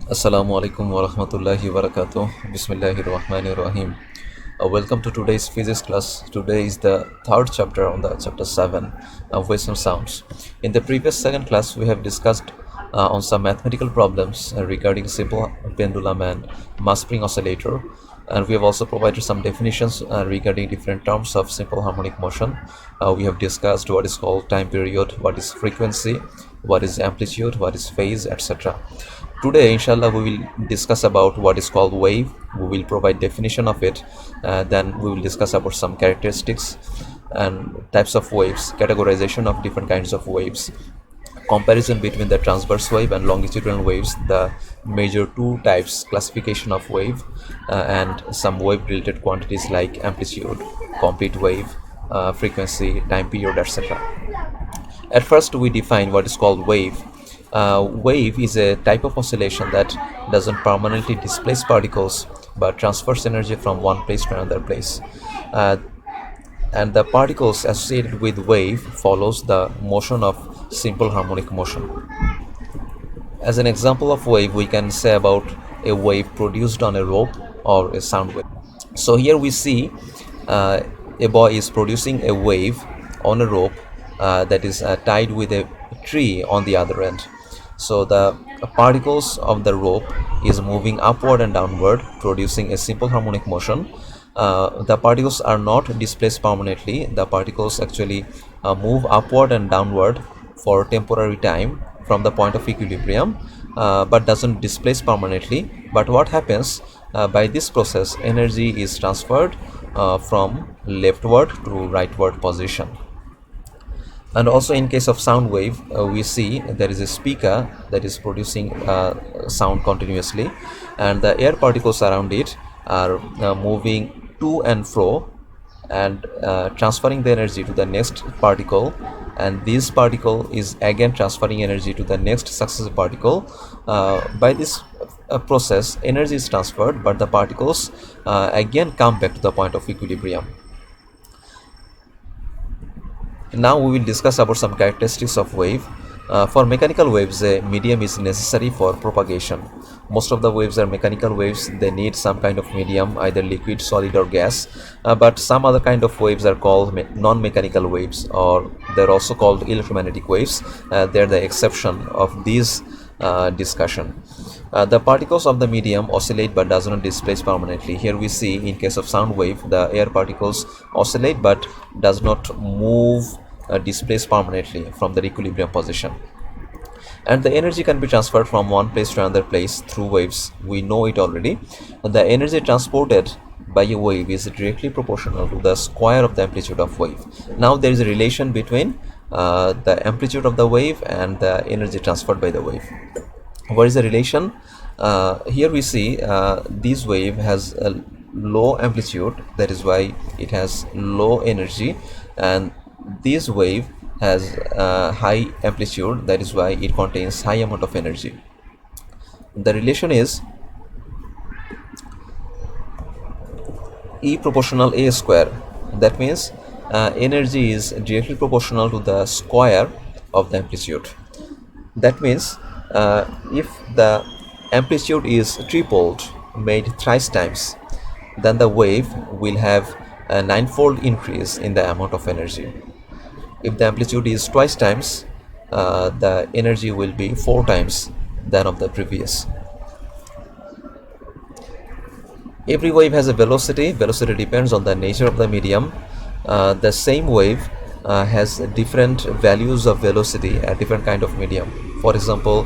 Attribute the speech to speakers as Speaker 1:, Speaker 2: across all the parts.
Speaker 1: Assalamu alaikum wa rahmatullahi wa barakatuh. Bismillahir Rahmanir Rahim. Welcome to today's physics class. Today is the third chapter on the chapter 7 of waves and sounds. In the previous second class, we have discussed on some mathematical problems regarding simple pendulum and mass spring oscillator. And we have also provided some definitions regarding different terms of simple harmonic motion. We have discussed what is called time period, what is frequency, what is amplitude, what is phase, etc. Today, inshallah, we will discuss about what is called wave. We will provide definition of it. Then we will discuss about some characteristics and types of waves, categorization of different kinds of waves, comparison between the transverse wave and longitudinal waves, the major two types, classification of wave, and some wave related quantities like amplitude, complete wave, frequency, time period, etc. At first, we define what is called wave. Wave is a type of oscillation that doesn't permanently displace particles but transfers energy from one place to another place. And the particles associated with wave follows the motion of simple harmonic motion. As an example of wave, we can say about a wave produced on a rope or a sound wave. So here we see a boy is producing a wave on a rope that is tied with a tree on the other end. So the particles of the rope is moving upward and downward, producing a simple harmonic motion. The particles are not displaced permanently. The particles actually move upward and downward for temporary time from the point of equilibrium, but doesn't displace permanently. But what happens by this process, energy is transferred from leftward to rightward position. And also in case of sound wave, we see there is a speaker that is producing sound continuously, and the air particles around it are moving to and fro and transferring the energy to the next particle, and this particle is again transferring energy to the next successive particle. By this process, energy is transferred, but the particles again come back to the point of equilibrium. Now we will discuss about some characteristics of wave. For mechanical waves, a medium is necessary for propagation. Most of the waves are mechanical waves. They need some kind of medium, either liquid, solid or gas. But some other kind of waves are called non-mechanical waves, or they're also called electromagnetic waves. They're the exception of this discussion. The particles of the medium oscillate but does not displace permanently. Here we see in case of sound wave, the air particles oscillate but does not move, displace permanently from the equilibrium position. And the energy can be transferred from one place to another place through waves. We know it already. The energy transported by a wave is directly proportional to the square of the amplitude of wave. Now there is a relation between the amplitude of the wave and the energy transferred by the wave. What is the relation? Here we see this wave has a low amplitude, that is why it has low energy, and this wave has high amplitude, that is why it contains high amount of energy. The relation is E proportional A square. That means energy is directly proportional to the square of the amplitude. That means if the amplitude is tripled, made thrice times, then the wave will have a ninefold increase in the amount of energy. If the amplitude is twice times, the energy will be 4 times than of the previous. Every wave has a velocity. Velocity depends on the nature of the medium. The same wave has different values of velocity at different kind of medium. For example,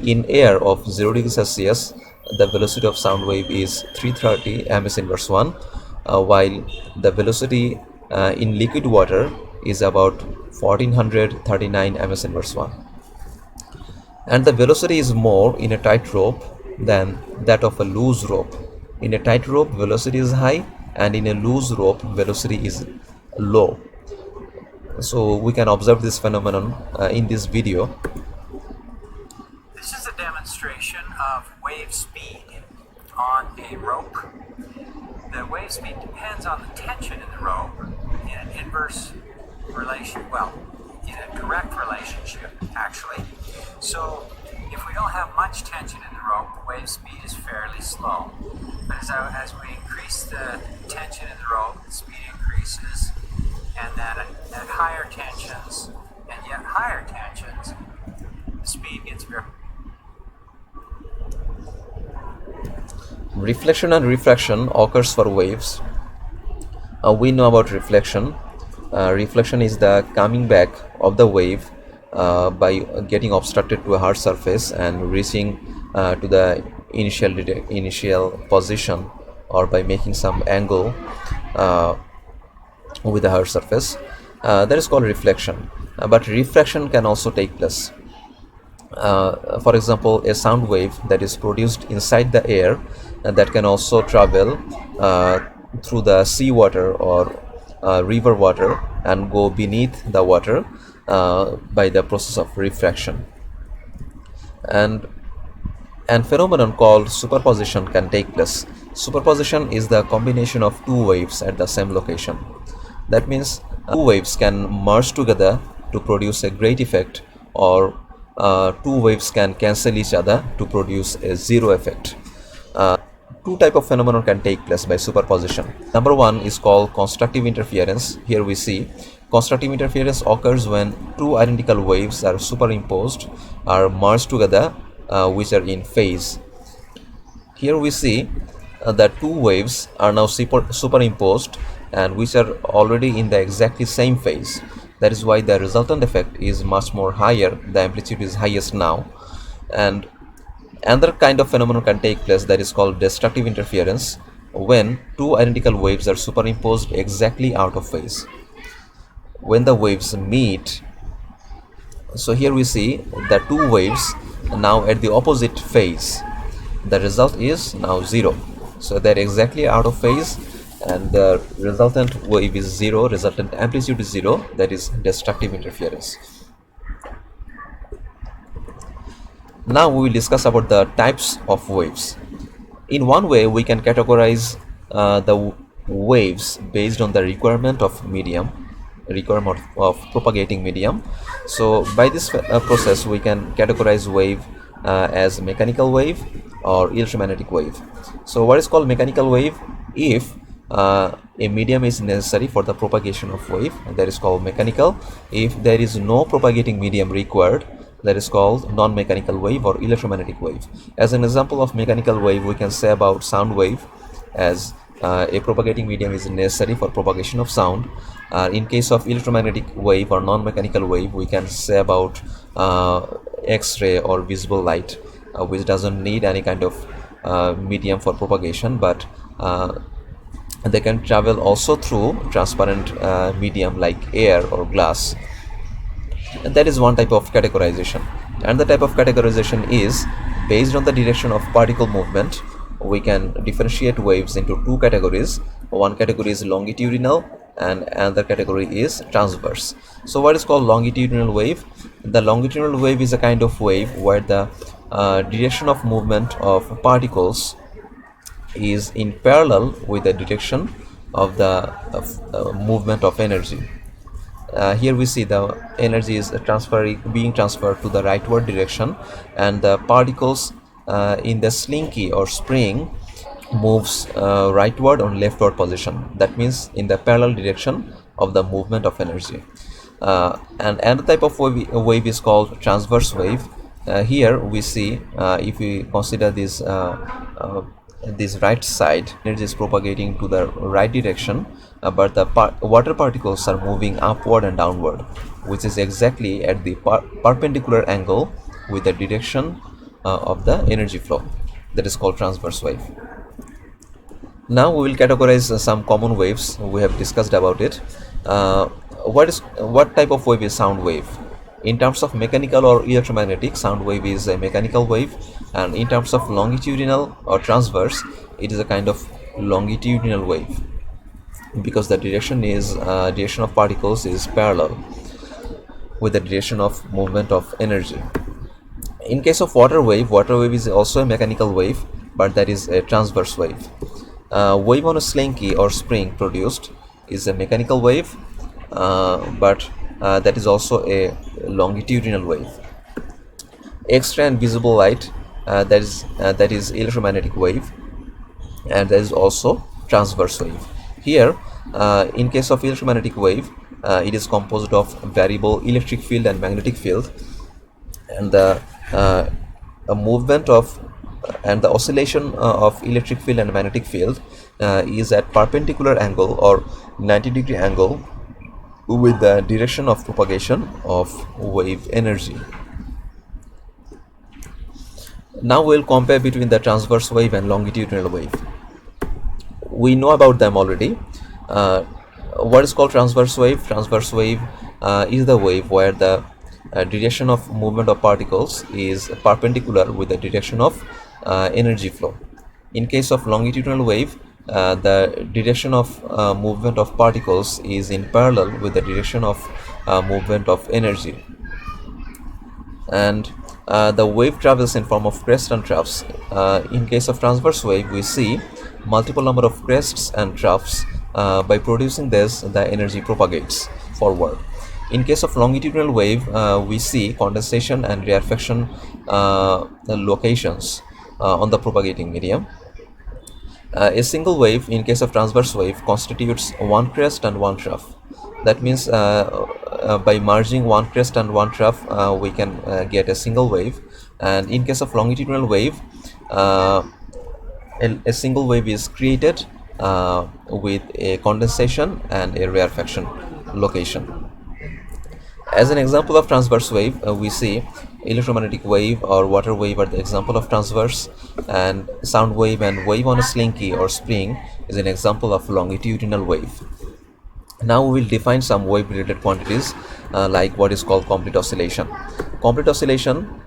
Speaker 1: in air of 0 degrees Celsius, the velocity of sound wave is 330 ms inverse 1, while the velocity in liquid water is about 1439 ms inverse 1. And the velocity is more in a tight rope than that of a loose rope. In a tight rope, velocity is high, and in a loose rope, velocity is low. So we can observe this phenomenon in this video.
Speaker 2: This is a demonstration of wave speed on a rope. The wave speed depends on the tension in the rope in an inverse relation, well, in a direct relationship actually. So if we don't have much tension in the rope, wave speed is fairly slow. But as we increase the tension in the rope, the speed increases, and then at higher tensions and yet higher tensions, the speed gets very.
Speaker 1: Reflection and refraction occurs for waves. We know about reflection. Reflection is the coming back of the wave by getting obstructed to a hard surface and reaching to the initial position, or by making some angle with the hard surface. That is called reflection. But refraction can also take place. For example, a sound wave that is produced inside the air that can also travel through the seawater or river water and go beneath the water by the process of refraction. And phenomenon called superposition can take place. Superposition is the combination of two waves at the same location. That means two waves can merge together to produce a great effect, or two waves can cancel each other to produce a zero effect. Two type of phenomenon can take place by superposition. Number one is called constructive interference. Here we see constructive interference occurs when two identical waves are superimposed or merged together, which are in phase. Here we see that two waves are now superimposed and which are already in the exactly same phase. That is why the resultant effect is much more higher. The amplitude is highest now. And another kind of phenomenon can take place, that is called destructive interference, when two identical waves are superimposed exactly out of phase. When the waves meet, so here we see the two waves now at the opposite phase. The result is now zero. So they're exactly out of phase and the resultant wave is zero, resultant amplitude is zero. That is destructive interference. Now we will discuss about the types of waves. In one way, we can categorize the waves based on the requirement of propagating medium. So by this process, we can categorize wave as mechanical wave or electromagnetic wave. So what is called mechanical wave? If a medium is necessary for the propagation of wave, that is called mechanical. If there is no propagating medium required, that is called non-mechanical wave or electromagnetic wave. As an example of mechanical wave, we can say about sound wave, as a propagating medium is necessary for propagation of sound. In case of electromagnetic wave or non-mechanical wave, we can say about X-ray or visible light, which doesn't need any kind of medium for propagation, but they can travel also through transparent medium like air or glass. And that is one type of categorization. And the type of categorization is based on the direction of particle movement. We can differentiate waves into two categories. One category is longitudinal and another category is transverse. So what is called longitudinal wave? The longitudinal wave is a kind of wave where the direction of movement of particles is in parallel with the direction of the movement of energy. Here we see the energy is being transferred to the rightward direction, and the particles in the slinky or spring moves rightward or leftward position. That means in the parallel direction of the movement of energy. And another type of wave is called transverse wave. Here we see, if we consider this right side, energy is propagating to the right direction, but the water particles are moving upward and downward, which is exactly at the perpendicular angle with the direction of the energy flow. That is called transverse wave. Now we will categorize some common waves. We have discussed about it. What type of wave is sound wave? In terms of mechanical or electromagnetic, sound wave is a mechanical wave, and in terms of longitudinal or transverse, it is a kind of longitudinal wave, because the direction of particles is parallel with the direction of movement of energy. In case of water wave is also a mechanical wave, but that is a transverse wave. Wave on a slinky or spring produced is a mechanical wave, but that is also a longitudinal wave. X-ray and visible light that is electromagnetic wave, and there is also transverse wave. Here, in case of electromagnetic wave, it is composed of variable electric field and magnetic field, and the a movement of and the oscillation of electric field and magnetic field is at perpendicular angle or 90-degree angle with the direction of propagation of wave energy. Now we'll compare between the transverse wave and longitudinal wave. We know about them already. What is called transverse wave? Transverse wave is the wave where the direction of movement of particles is perpendicular with the direction of energy flow. In case of longitudinal wave, the direction of movement of particles is in parallel with the direction of movement of energy, and the wave travels in form of crests and troughs. In case of transverse wave, we see multiple number of crests and troughs. By producing this, the energy propagates forward. In case of longitudinal wave, we see condensation and rarefaction locations on the propagating medium. A single wave, in case of transverse wave, constitutes one crest and one trough. That means by merging one crest and one trough, we can get a single wave. And in case of longitudinal wave, a single wave is created with a condensation and a rarefaction location. As an example of transverse wave, we see electromagnetic wave or water wave are the example of transverse, and sound wave and wave on a slinky or spring is an example of longitudinal wave. Now we will define some wave related quantities like what is called complete oscillation. Complete oscillation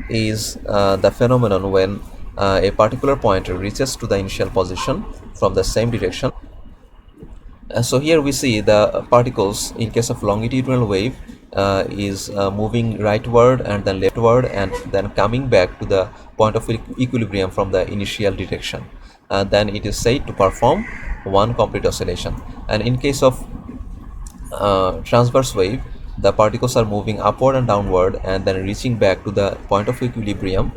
Speaker 1: is the phenomenon when a particular point reaches to the initial position from the same direction. So here we see the particles in case of longitudinal wave is moving rightward and then leftward and then coming back to the point of equilibrium from the initial direction. Then it is said to perform one complete oscillation. And in case of transverse wave, the particles are moving upward and downward and then reaching back to the point of equilibrium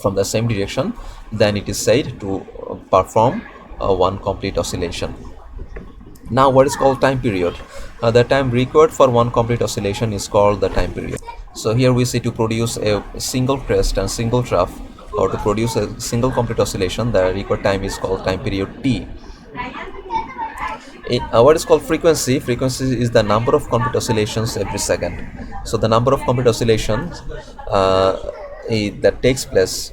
Speaker 1: from the same direction. Then it is said to perform one complete oscillation. Now what is called time period? The time required for one complete oscillation is called the time period. So here we see to produce a single crest and single trough, or to produce a single complete oscillation, the required time is called time period T. What is called frequency? Frequency is the number of complete oscillations every second. So the number of complete oscillations that takes place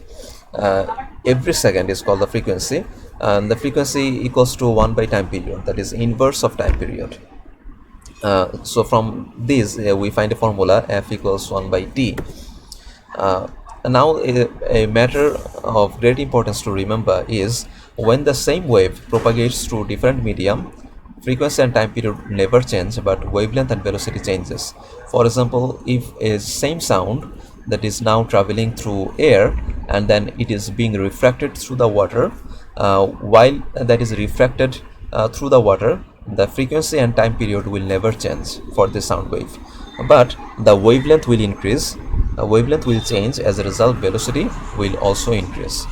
Speaker 1: every second is called the frequency, and the frequency equals to 1 by time period, that is inverse of time period. So from this we find a formula, F equals 1 by T. Now a matter of great importance to remember is when the same wave propagates through different medium, frequency and time period never change, but wavelength and velocity changes. For example, if a same sound that is now traveling through air and then it is being refracted through the water, while that is refracted through the water, the frequency and time period will never change for the sound wave, but the wavelength will increase, wavelength will change. As a result, velocity will also increase.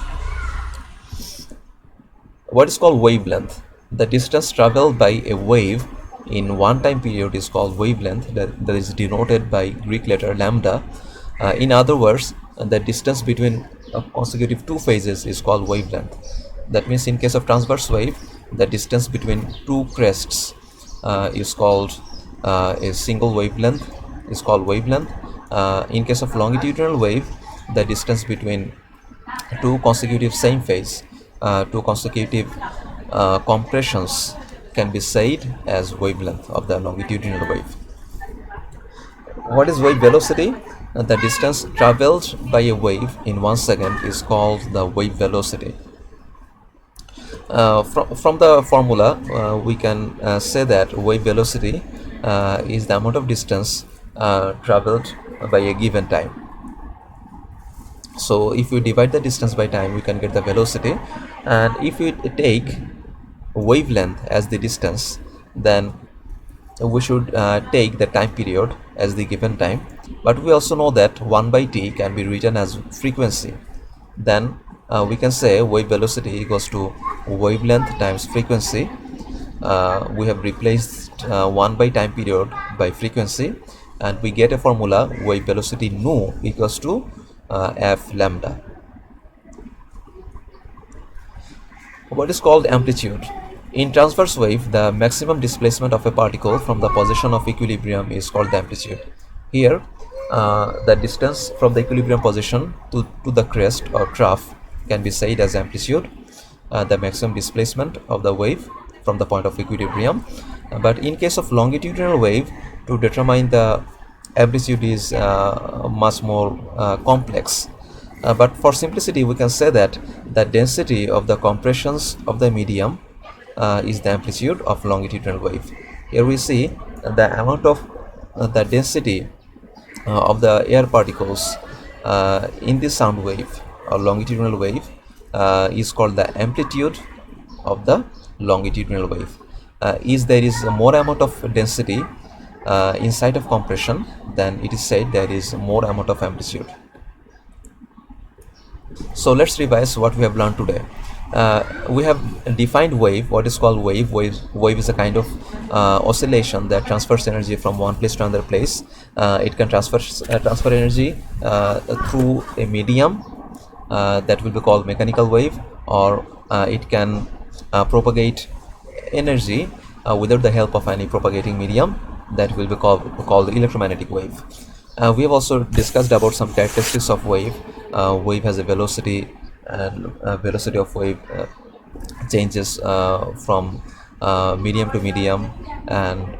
Speaker 1: What is called wavelength? The distance traveled by a wave in one time period is called wavelength, that is denoted by Greek letter lambda. In other words, the distance between consecutive two phases is called wavelength. That means in case of transverse wave, the distance between two crests is called a single wavelength, is called wavelength. In case of longitudinal wave, the distance between two consecutive same phase, two consecutive compressions can be said as wavelength of the longitudinal wave. What is wave velocity? The distance traveled by a wave in 1 second is called the wave velocity. From the formula, we can say that wave velocity is the amount of distance traveled by a given time. So if we divide the distance by time, we can get the velocity, and if we take wavelength as the distance, then we should take the time period as the given time. But we also know that 1 by t can be written as frequency. Then we can say wave velocity equals to wavelength times frequency. We have replaced 1 by time period by frequency, and we get a formula wave velocity nu equals to f lambda. What is called amplitude? In transverse wave, the maximum displacement of a particle from the position of equilibrium is called the amplitude. Here, the distance from the equilibrium position to the crest or trough can be said as amplitude, the maximum displacement of the wave from the point of equilibrium. But in case of longitudinal wave, to determine the amplitude is much more complex. But for simplicity, we can say that the density of the compressions of the medium is the amplitude of longitudinal wave. Here we see the amount of the density of the air particles in this sound wave or longitudinal wave is called the amplitude of the longitudinal wave. Is there is more amount of density inside of compression, then it is said there is more amount of amplitude. So let's revise what we have learned today. We have defined wave. What is called wave? Wave is a kind of oscillation that transfers energy from one place to another place. It can transfer energy through a medium that will be called mechanical wave, or it can propagate energy without the help of any propagating medium, that will be called electromagnetic wave. We have also discussed about some characteristics of wave. Wave has a velocity, and velocity of wave changes from medium to medium, and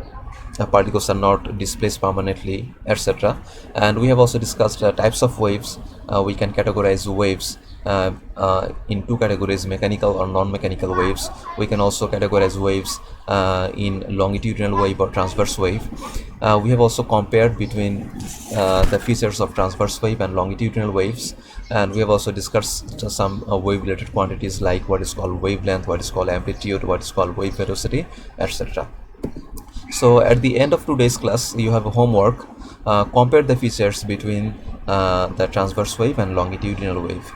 Speaker 1: particles are not displaced permanently, etc. And we have also discussed types of waves. We can categorize waves in two categories: mechanical or non-mechanical waves. We can also categorize waves in longitudinal wave or transverse wave. We have also compared between the features of transverse wave and longitudinal waves, and we have also discussed some wave related quantities like what is called wavelength, what is called amplitude, what is called wave velocity, etc. So at the end of today's class, you have a homework. Compare the features between the transverse wave and longitudinal wave.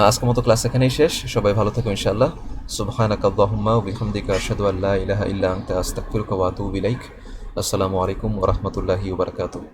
Speaker 1: আজকের মতো class এখানেই শেষ। সবাই ভালো থাকো ইনশাআল্লাহ। সুবহানাকাল্লাহুম্মা ওয়া বিহামদিকা আশহাদু আল্লা ইলাহা ইল্লা আনতা আস্তাগফিরুকা ওয়া আতুবু ইলাইক। আসসালামু আলাইকুম ওয়া রাহমাতুল্লাহি ওয়া বারাকাতুহু।